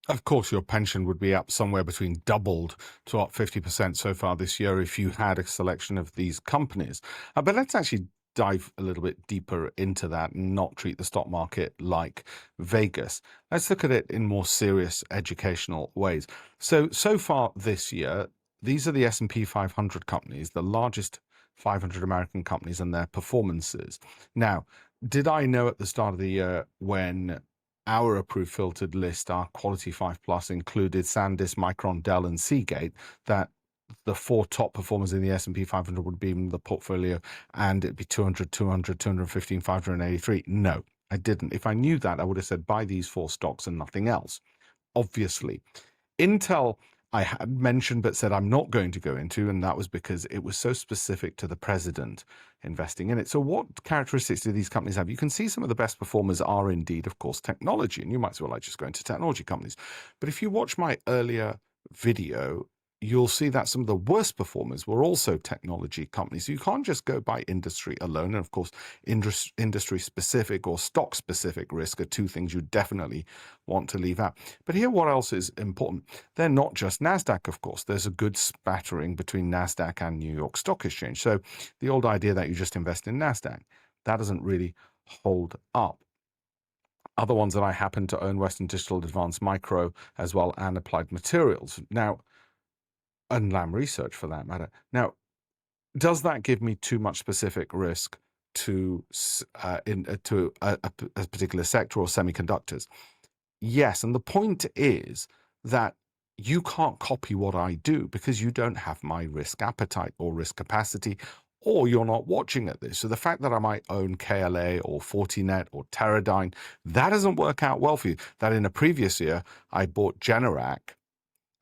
Of course, your pension would be up somewhere between doubled to up 50% so far this year if you had a selection of these companies. But let's actually dive a little bit deeper into that and not treat the stock market like Vegas. Let's look at it in more serious educational ways. So far this year, these are the S&P 500 companies, the largest 500 American companies and their performances. Now, did I know at the start of the year when our approved filtered list, our quality 5 plus, included SanDisk, Micron, Dell, and Seagate, that the four top performers in the S&P 500 would be in the portfolio and it'd be 200, 200, 215, 583? No, I didn't. If I knew that, I would have said buy these four stocks and nothing else. Obviously, Intel, I had mentioned but said I'm not going to go into, and that was because it was so specific to the president investing in it. So what characteristics do these companies have? You can see some of the best performers are indeed, of course, technology, and you might say, well, I just go into technology companies. But if you watch my earlier video, you'll see that some of the worst performers were also technology companies. So you can't just go by industry alone. And of course, industry specific or stock specific risk are two things you definitely want to leave out. But here, what else is important? They're not just NASDAQ, of course. There's a good spattering between NASDAQ and New York Stock Exchange. So the old idea that you just invest in NASDAQ, that doesn't really hold up. Other ones that I happen to own, Western Digital, Advanced Micro, as well, and Applied Materials. Now, and Lam Research for that matter. Now, does that give me too much specific risk to a particular sector or semiconductors? Yes, and the point is that you can't copy what I do because you don't have my risk appetite or risk capacity, or you're not watching at this. So the fact that I might own KLA or Fortinet or Teradyne, that doesn't work out well for you. That in a previous year, I bought Generac.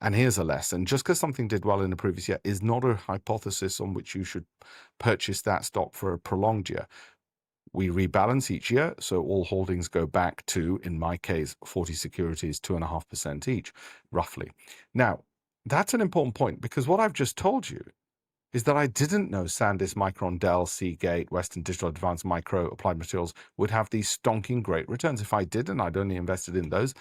And here's a lesson. Just because something did well in the previous year is not a hypothesis on which you should purchase that stock for a prolonged year. We rebalance each year, so all holdings go back to, in my case, 40 securities, 2.5% each, roughly. Now, that's an important point because what I've just told you is that I didn't know SanDisk, Micron, Dell, Seagate, Western Digital, Advanced Micro, Applied Materials would have these stonking great returns. If I did and I'd only invested in those,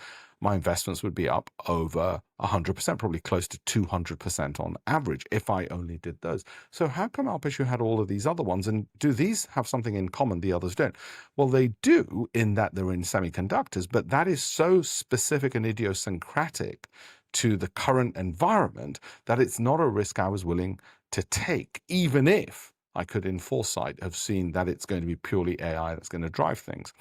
my investments would be up over 100%, probably close to 200% on average if I only did those. So how come, Alpesh, you had all of these other ones? And do these have something in common the others don't? Well, they do in that they're in semiconductors, but that is so specific and idiosyncratic to the current environment that it's not a risk I was willing to take, even if I could in foresight have seen that it's going to be purely AI that's going to drive things.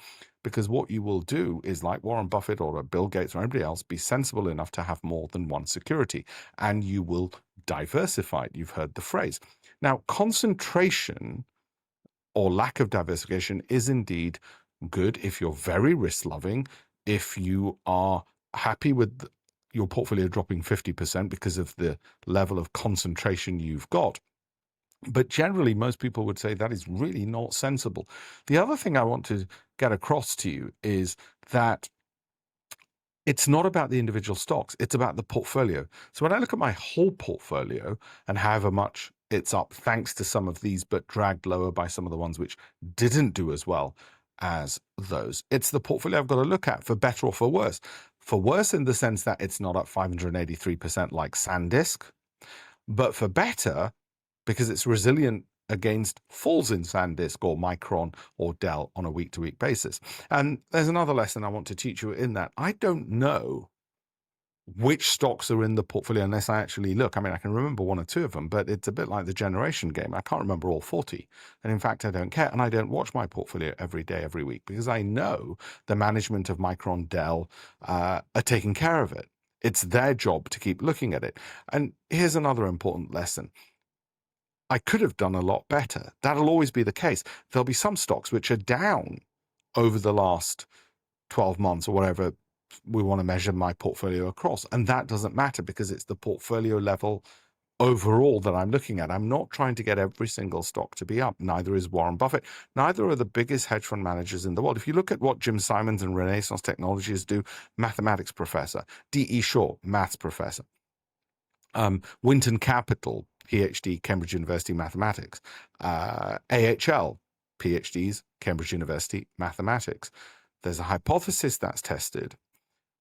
Because what you will do is, like Warren Buffett or Bill Gates or anybody else, be sensible enough to have more than one security, and you will diversify it. You've heard the phrase. Now, concentration or lack of diversification is indeed good if you're very risk loving, if you are happy with your portfolio dropping 50% because of the level of concentration you've got. But generally, most people would say that is really not sensible. The other thing I want to get across to you is that it's not about the individual stocks, it's about the portfolio. So when I look at my whole portfolio and however much it's up, thanks to some of these, but dragged lower by some of the ones which didn't do as well as those, it's the portfolio I've got to look at for better or for worse. For worse in the sense that it's not up 583% like SanDisk, but for better because it's resilient against falls in SanDisk or Micron or Dell on a week-to-week basis. And there's another lesson I want to teach you in that I don't know which stocks are in the portfolio unless I actually look. I mean, I can remember one or two of them, but it's a bit like the generation game. I can't remember all 40. And in fact, I don't care. And I don't watch my portfolio every day, every week, because I know the management of Micron, Dell are taking care of it. It's their job to keep looking at it. And here's another important lesson. I could have done a lot better. That'll always be the case. There'll be some stocks which are down over the last 12 months or whatever we want to measure my portfolio across. And that doesn't matter because it's the portfolio level overall that I'm looking at. I'm not trying to get every single stock to be up. Neither is Warren Buffett. Neither are the biggest hedge fund managers in the world. If you look at what Jim Simons and Renaissance Technologies do, mathematics professor, D.E. Shaw, maths professor, Winton Capital, PhD, Cambridge University Mathematics, AHL, PhDs, Cambridge University Mathematics. There's a hypothesis that's tested,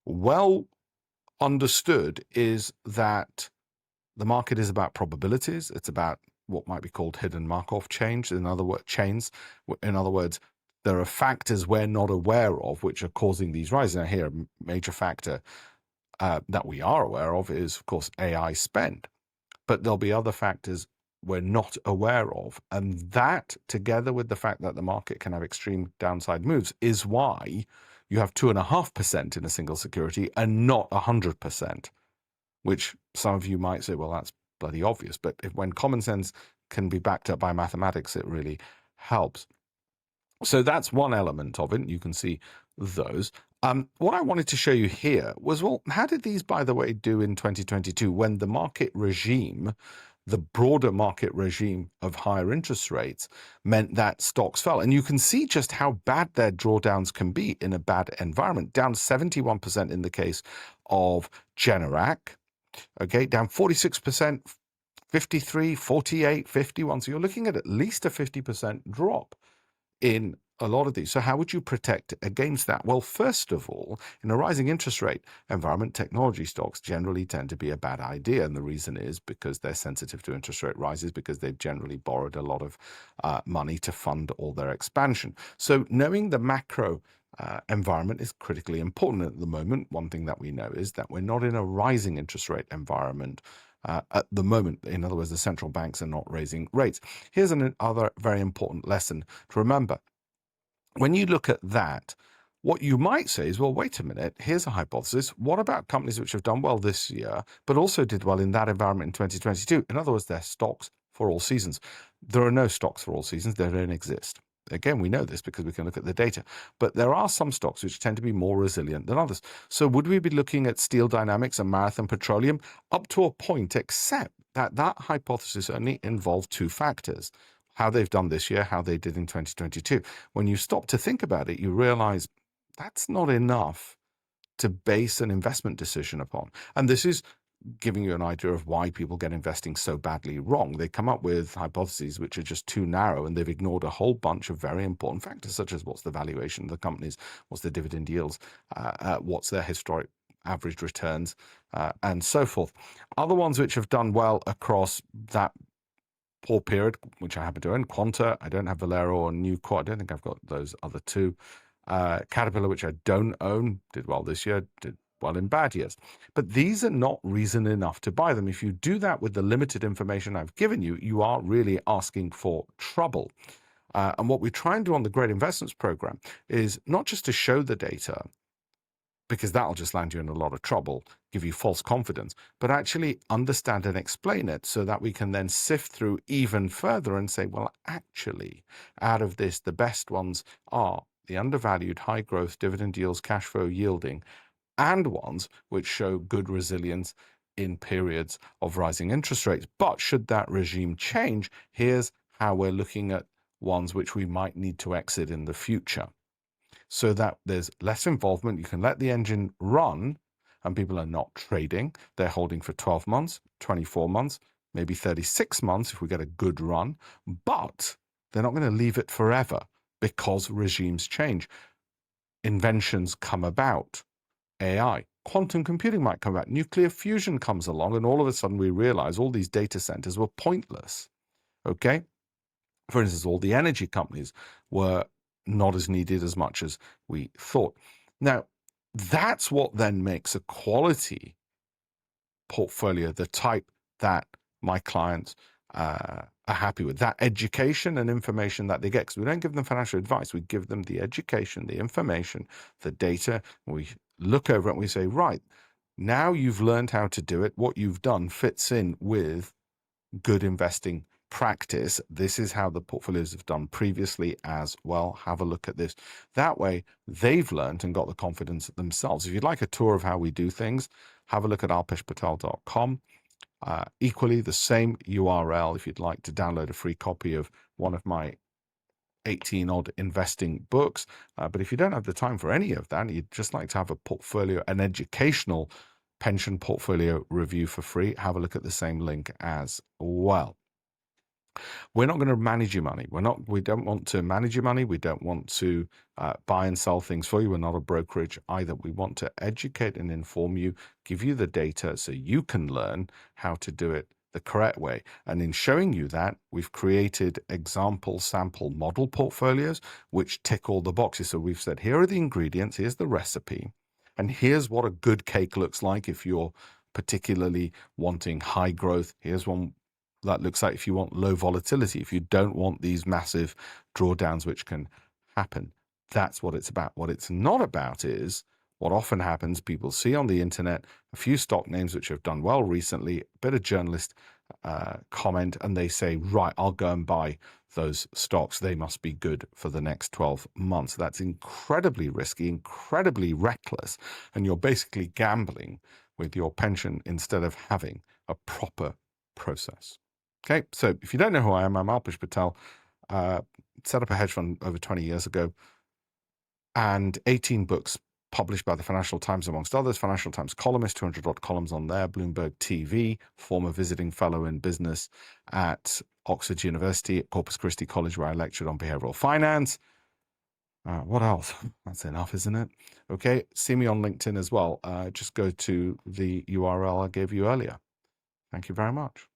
well understood is that the market is about probabilities. It's about what might be called hidden Markov chains. In other words, there are factors we're not aware of which are causing these rises. Now, here, a major factor that we are aware of is, of course, AI spend. But there'll be other factors we're not aware of. And that, together with the fact that the market can have extreme downside moves, is why you have 2.5% in a single security and not 100%, which some of you might say, well, that's bloody obvious. But when common sense can be backed up by mathematics, it really helps. So that's one element of it. You can see those. What I wanted to show you here was, well, how did these, by the way, do in 2022 when the market regime, the broader market regime of higher interest rates, meant that stocks fell? And you can see just how bad their drawdowns can be in a bad environment. Down 71% in the case of Generac, okay, down 46%, 53, 48, 51. So you're looking at least a 50% drop in a lot of these. So how would you protect against that? Well, first of all, in a rising interest rate environment, technology stocks generally tend to be a bad idea. And the reason is because they're sensitive to interest rate rises, because they've generally borrowed a lot of money to fund all their expansion. So knowing the macro environment is critically important at the moment. One thing that we know is that we're not in a rising interest rate environment at the moment. In other words, the central banks are not raising rates. Here's another very important lesson to remember. When you look at that, what you might say is, well, wait a minute, here's a hypothesis. What about companies which have done well this year, but also did well in that environment in 2022? In other words, they're stocks for all seasons. There are no stocks for all seasons. They don't exist. Again, we know this because we can look at the data, but there are some stocks which tend to be more resilient than others. So would we be looking at Steel Dynamics and Marathon Petroleum? Up to a point, except that that hypothesis only involved two factors: how they've done this year, how they did in 2022. When you stop to think about it, you realize that's not enough to base an investment decision upon. And this is giving you an idea of why people get investing so badly wrong. They come up with hypotheses which are just too narrow, and they've ignored a whole bunch of very important factors, such as what's the valuation of the companies, what's the dividend yields, what's their historic average returns, and so forth. Other ones which have done well across that poor period, which I happen to own: Quanta, I don't have Valero or Newco, I don't think I've got those other two. Caterpillar, which I don't own, did well this year, did well in bad years. But these are not reason enough to buy them. If you do that with the limited information I've given you, you are really asking for trouble. And what we try and do on the Great Investments Program is not just to show the data, because that'll just land you in a lot of trouble, give you false confidence, but actually understand and explain it so that we can then sift through even further and say, well, actually, out of this, the best ones are the undervalued, high growth, dividend yields, cash flow yielding, and ones which show good resilience in periods of rising interest rates. But should that regime change, here's how we're looking at ones which we might need to exit in the future, so that there's less involvement. You can let the engine run, and people are not trading. They're holding for 12 months, 24 months, maybe 36 months if we get a good run, but they're not going to leave it forever because regimes change. Inventions come about. AI, quantum computing might come about. Nuclear fusion comes along, and all of a sudden we realize all these data centers were pointless. Okay? For instance, all the energy companies were not as needed as much as we thought. Now, that's what then makes a quality portfolio the type that my clients are happy with. That education and information that they get, because we don't give them financial advice. We give them the education, the information, the data. We look over it and we say, right, now you've learned how to do it. What you've done fits in with good investing practice. This is how the portfolios have done previously as well. Have a look at this. That way, they've learned and got the confidence themselves. If you'd like a tour of how we do things, have a look at alpeshpatel.com. Equally, the same URL if you'd like to download a free copy of one of my 18-odd investing books. But if you don't have the time for any of that, you'd just like to have a portfolio, an educational pension portfolio review for free, have a look at the same link as well. We're not going to manage your money. We don't want to manage your money. We don't want to buy and sell things for you. We're not a brokerage either. We want to educate and inform you, give you the data so you can learn how to do it the correct way. And in showing you that, we've created example sample model portfolios, which tick all the boxes. So we've said, here are the ingredients, here's the recipe, and here's what a good cake looks like if you're particularly wanting high growth. Here's one that looks like if you want low volatility, if you don't want these massive drawdowns which can happen. That's what it's about. What it's not about is what often happens. People see on the internet a few stock names which have done well recently, a bit of journalist comment, and they say, right, I'll go and buy those stocks. They must be good for the next 12 months. That's incredibly risky, incredibly reckless, and you're basically gambling with your pension instead of having a proper process. Okay, so if you don't know who I am, I'm Alpesh Patel. Set up a hedge fund over 20 years ago, and 18 books published by the Financial Times, amongst others. Financial Times columnist, 200-odd columns on there. Bloomberg TV, former visiting fellow in business at Oxford University, at Corpus Christi College, where I lectured on behavioral finance. What else? That's enough, isn't it? Okay, see me on LinkedIn as well. Just go to the URL I gave you earlier. Thank you very much.